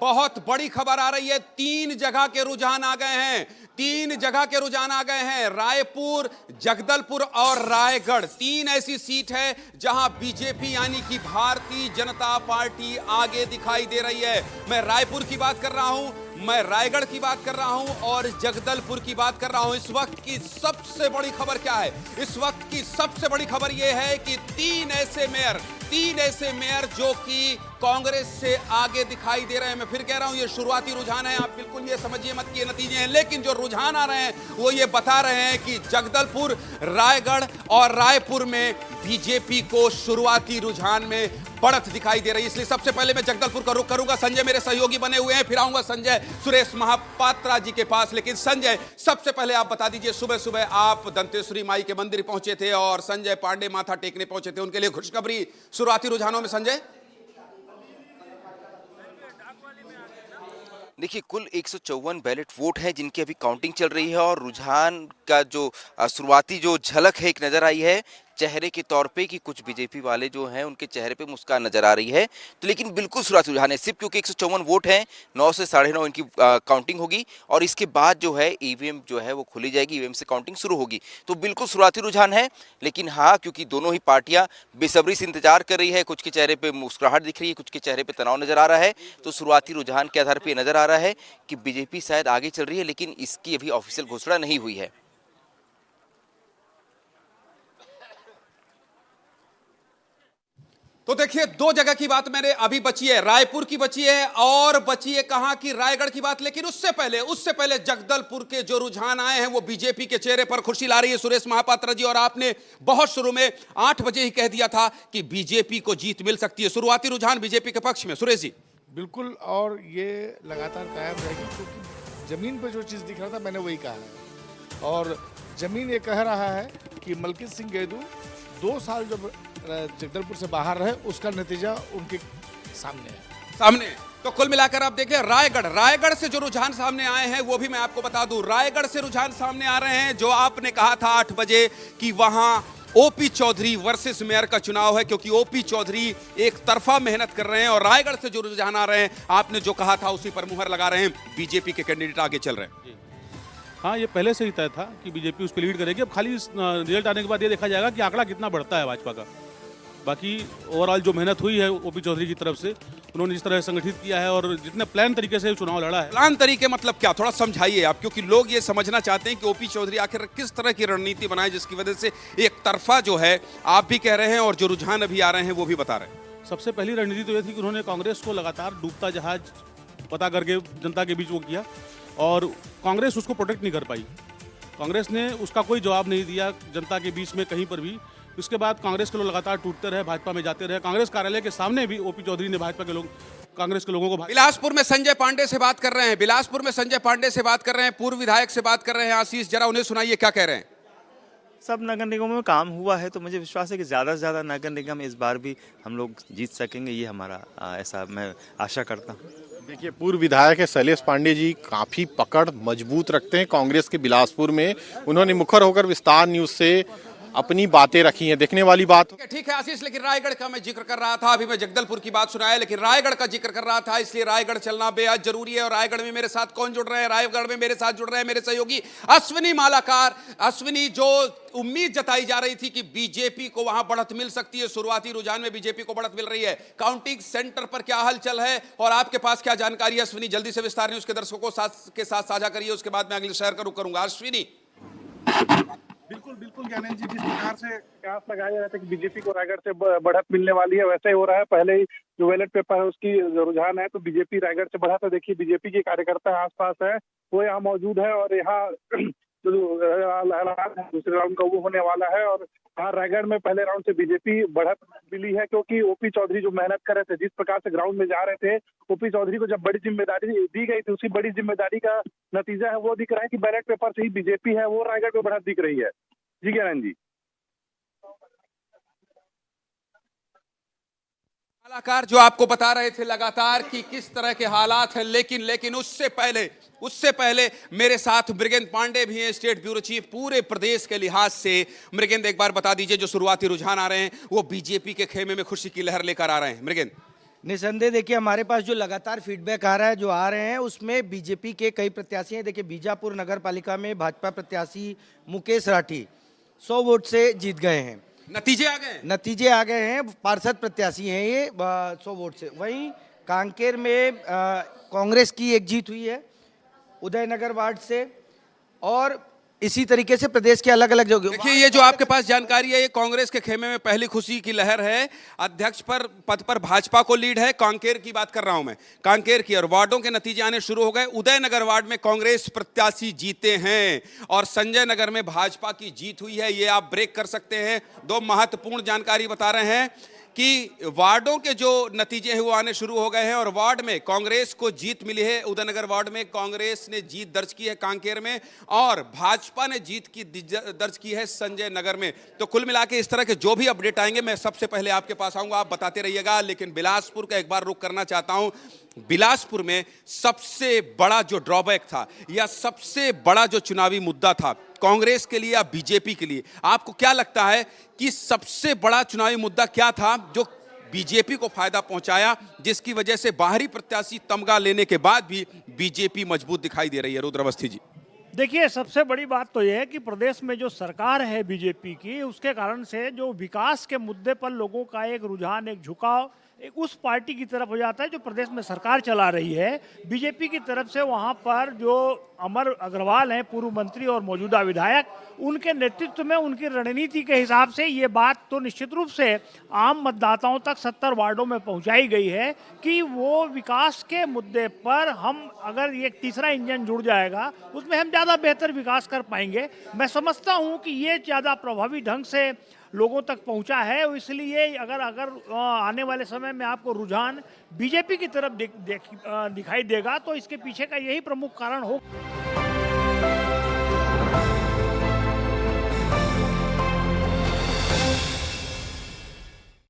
बहुत बड़ी खबर आ रही है। 3 जगह के रुझान आ गए हैं। 3 जगह के रुझान आ गए हैं। रायपुर, जगदलपुर और रायगढ़ 3 ऐसी सीट है जहां बीजेपी यानी कि भारतीय जनता पार्टी आगे दिखाई दे रही है। मैं रायपुर की बात कर रहा हूं, मैं रायगढ़ की बात कर रहा हूं और जगदलपुर की बात कर रहा हूं। इस वक्त की सबसे बड़ी खबर क्या है? इस वक्त की सबसे बड़ी खबर यह है कि 3 ऐसे मेयर जो कि कांग्रेस से आगे दिखाई दे रहे हैं। मैं फिर कह रहा हूं, ये शुरुआती रुझान है, आप बिल्कुल ये समझिए मत कि ये नतीजे हैं, लेकिन जो रुझान आ रहे हैं वो ये बता रहे हैं कि जगदलपुर, रायगढ़ और रायपुर में बीजेपी को शुरुआती रुझान में बढ़त दिखाई दे रही है। इसलिए सबसे पहले मैं जगदलपुर का रुख करूंगा। संजय मेरे सहयोगी बने हुए हैं, फिर आऊंगा संजय सुरेश महापात्रा जी के पास। लेकिन संजय, सबसे पहले आप बता दीजिए, सुबह सुबह आप दंतेश्वरी माई के मंदिर पहुंचे थे और संजय पांडे माथा टेकने पहुंचे थे, उनके लिए खुशखबरी शुरुआती रुझानों में। संजय, देखिए, कुल 154 बैलेट वोट हैं जिनकी अभी काउंटिंग चल रही है और रुझान का जो शुरुआती जो झलक है एक नज़र आई है चेहरे के तौर पे कि कुछ बीजेपी वाले जो हैं उनके चेहरे पे मुस्कान नजर आ रही है। तो लेकिन बिल्कुल शुरुआती रुझान है, सिर्फ क्योंकि 154 वोट हैं, 9 से 9:30 इनकी काउंटिंग होगी और इसके बाद जो है ईवीएम जो है वो खोली जाएगी, ईवीएम से काउंटिंग शुरू होगी। तो बिल्कुल शुरुआती रुझान है, लेकिन हाँ, क्योंकि दोनों ही पार्टियां बेसब्री से इंतजार कर रही है, कुछ के चेहरे पर मुस्कुराहट दिख रही है, कुछ के चेहरे पर तनाव नजर आ रहा है, तो शुरुआती रुझान के आधार पर नजर आ रहा है कि बीजेपी शायद आगे चल रही है, लेकिन इसकी अभी ऑफिशियल घोषणा नहीं हुई है। तो देखिए, 2 जगह की बात मैंने अभी बची है, रायपुर की बची है और बची है कहां की, रायगढ़ की बात। लेकिन उससे पहले जगदलपुर के जो रुझान आए हैं वो बीजेपी के चेहरे पर खुशी ला रही है। सुरेश महापात्रा जी, और आपने बहुत शुरू में 8 बजे ही कह दिया था कि बीजेपी को जीत मिल सकती है। शुरुआती रुझान बीजेपी के पक्ष में। सुरेश जी, बिल्कुल, और ये लगातार कायम रहेगी क्योंकि जमीन पर जो चीज़ दिख रहा था मैंने वही कहा है और जमीन ये कह रहा है कि मलकित सिंह गेदू 2 साल जब जगदलपुर से बाहर रहे उसका नतीजा उनके सामने है। तो कुल मिलाकर आप देखिए, रायगढ़ से जो रुझान सामने आए हैं वो भी मैं आपको बता दूं। रायगढ़ से रुझान सामने आ रहे हैं जो आपने कहा था 8 बजे कि वहां ओपी चौधरी वर्सेस मेयर का चुनाव है, क्योंकि ओपी चौधरी एक तरफा मेहनत कर रहे हैं और रायगढ़ से जो रुझान आ रहे हैं आपने जो कहा था उसी पर मुहर लगा रहे हैं, बीजेपी के कैंडिडेट आगे चल रहे हैं। हाँ, ये पहले से ही तय था कि बीजेपी उस पर लीड करेगी। अब खाली रिजल्ट आने के बाद ये देखा जाएगा कि आंकड़ा कितना बढ़ता है भाजपा का। बाकी ओवरऑल जो मेहनत हुई है ओपी चौधरी की तरफ से, उन्होंने जिस तरह संगठित किया है और जितने प्लान तरीके से चुनाव लड़ा है। प्लान तरीके मतलब क्या, थोड़ा समझाइए आप, क्योंकि लोग ये समझना चाहते हैं कि ओपी चौधरी आखिर किस तरह की रणनीति बनाए जिसकी वजह से एक तरफा जो है आप भी कह रहे हैं और जो रुझान अभी आ रहे हैं वो भी बता रहे हैं। सबसे पहली रणनीति तो ये थी कि उन्होंने कांग्रेस को लगातार डूबता जहाज पता करके जनता के बीच वो किया और कांग्रेस उसको प्रोटेक्ट नहीं कर पाई। कांग्रेस ने उसका कोई जवाब नहीं दिया जनता के बीच में कहीं पर भी। उसके बाद कांग्रेस के लोग लगातार टूटते रहे, भाजपा में जाते रहे। कांग्रेस कार्यालय के सामने भी ओपी चौधरी ने भाजपा के लोग, कांग्रेस के लोगों को। बिलासपुर में संजय पांडे से बात कर रहे हैं, पूर्व विधायक से बात कर रहे हैं आशीष, जरा उन्हें सुनाइए क्या कह रहे हैं। सब नगर निगमों में काम हुआ है तो मुझे विश्वास है कि ज़्यादा से ज़्यादा नगर निगम इस बार भी हम लोग जीत सकेंगे, ये हमारा ऐसा मैं आशा करता हूँ। देखिए, पूर्व विधायक है शैलेश पांडे जी, काफ़ी पकड़ मजबूत रखते हैं कांग्रेस के बिलासपुर में। उन्होंने मुखर होकर विस्तार न्यूज़ से अपनी बातें रखी हैं, देखने वाली बात। ठीक है आशीष, लेकिन रायगढ़ का मैं जिक्र कर रहा था, अभी मैं जगदलपुर की बात सुनाया, लेकिन रायगढ़ का जिक्र कर रहा था, इसलिए रायगढ़ चलना बेहद जरूरी है। और रायगढ़ में मेरे साथ कौन जुड़ रहे हैं? रायगढ़ में मेरे साथ जुड़ रहे हैं मेरे सहयोगी अश्विनी मालाकार। अश्विनी, जो उम्मीद जताई जा रही थी कि बीजेपी को वहां बढ़त मिल सकती है, शुरुआती रुझान में बीजेपी को बढ़त मिल रही है, काउंटिंग सेंटर पर क्या हलचल है और आपके पास क्या जानकारी है? अश्विनी, जल्दी से विस्तार न्यूज़ के दर्शकों के साथ साझा करिए, उसके बाद मैं अगले शहर का रुख करूंगा। अश्विनी। बिल्कुल ज्ञानेंद्र जी, जिस प्रकार से कयास लगाया जा रहा था कि बीजेपी को रायगढ़ से बढ़त मिलने वाली है, वैसे ही हो रहा है। पहले ही जो बैलेट पेपर है उसकी रुझान है तो बीजेपी रायगढ़ से बढ़ा। तो देखिए, बीजेपी के कार्यकर्ता आसपास है, वो यहाँ मौजूद है और यहाँ जो दूसरे राउंड का वो होने वाला है। और यहाँ रायगढ़ में पहले राउंड से बीजेपी बढ़त मिली है क्योंकि ओपी चौधरी जो मेहनत कर रहे थे, जिस प्रकार से ग्राउंड में जा रहे थे, ओपी चौधरी को जब बड़ी जिम्मेदारी दी गई थी, उसी बड़ी जिम्मेदारी का नतीजा है वो दिख रहा है कि बैलेट पेपर से ही बीजेपी है वो रायगढ़ में बढ़त दिख रही है। जी ज्ञानंद जी। कलाकार जो आपको बता रहे थे लगातार कि किस तरह के हालात हैं, लेकिन उससे पहले मेरे साथ मृगेंद्र पांडे भी हैं, स्टेट ब्यूरो चीफ। पूरे प्रदेश के लिहाज से मृगेंद्र, एक बार बता दीजिए, जो शुरुआती रुझान आ रहे हैं वो बीजेपी के खेमे में खुशी की लहर लेकर आ रहे हैं। मृगेंद्र। निसंदेह देखिए हमारे पास जो लगातार फीडबैक आ रहा है, जो आ रहे हैं, उसमें बीजेपी के कई प्रत्याशी हैं। देखिए बीजापुर नगर पालिका में भाजपा प्रत्याशी मुकेश राठी 100 वोट से जीत गए हैं। नतीजे आ गए। नतीजे आ गए हैं, पार्षद प्रत्याशी हैं ये 100 वोट से। वहीं कांकेर में कांग्रेस की एक जीत हुई है उदयनगर वार्ड से, और इसी तरीके से प्रदेश के अलग अलग जगह। देखिए ये जो आपके पास जानकारी है, ये कांग्रेस के खेमे में पहली खुशी की लहर है। अध्यक्ष पर पद पर भाजपा को लीड है। कांकेर की बात कर रहा हूं मैं, कांकेर की, और वार्डों के नतीजे आने शुरू हो गए। उदयनगर वार्ड में कांग्रेस प्रत्याशी जीते हैं और संजय नगर में भाजपा की जीत हुई है। ये आप ब्रेक कर सकते हैं। दो महत्वपूर्ण जानकारी बता रहे हैं कि वार्डों के जो नतीजे हैं वो आने शुरू हो गए हैं और वार्ड में कांग्रेस को जीत मिली है। उदयनगर वार्ड में कांग्रेस ने जीत दर्ज की है कांकेर में, और भाजपा ने जीत की दर्ज की है संजय नगर में। तो कुल मिला के इस तरह के जो भी अपडेट आएंगे मैं सबसे पहले आपके पास आऊंगा, आप बताते रहिएगा। लेकिन बिलासपुर का एक बार रुख करना चाहता हूं। बिलासपुर में सबसे बड़ा जो ड्रॉबैक था या सबसे बड़ा जो चुनावी मुद्दा था कांग्रेस के लिए या बीजेपी के लिए, आपको क्या लगता है कि सबसे बड़ा चुनावी मुद्दा क्या था जो बीजेपी को फायदा पहुंचाया, जिसकी वजह से बाहरी प्रत्याशी तमगा लेने के बाद भी बीजेपी मजबूत दिखाई दे रही है? रुद्र अवस्थी जी। देखिए सबसे बड़ी बात तो यह है कि प्रदेश में जो सरकार है बीजेपी की, उसके कारण से जो विकास के मुद्दे पर लोगों का एक रुझान, एक झुकाव एक उस पार्टी की तरफ हो जाता है जो प्रदेश में सरकार चला रही है। बीजेपी की तरफ से वहां पर जो अमर अग्रवाल हैं, पूर्व मंत्री और मौजूदा विधायक, उनके नेतृत्व में, उनकी रणनीति के हिसाब से ये बात तो निश्चित रूप से आम मतदाताओं तक 70 वार्डों में पहुंचाई गई है कि वो विकास के मुद्दे पर हम अगर ये तीसरा इंजन जुड़ जाएगा उसमें हम ज़्यादा बेहतर विकास कर पाएंगे। मैं समझता हूँ कि ये ज़्यादा प्रभावी ढंग से लोगों तक पहुंचा है, इसलिए अगर आने वाले समय में आपको रुझान बीजेपी की तरफ दिखाई देगा तो इसके पीछे का यही प्रमुख कारण हो।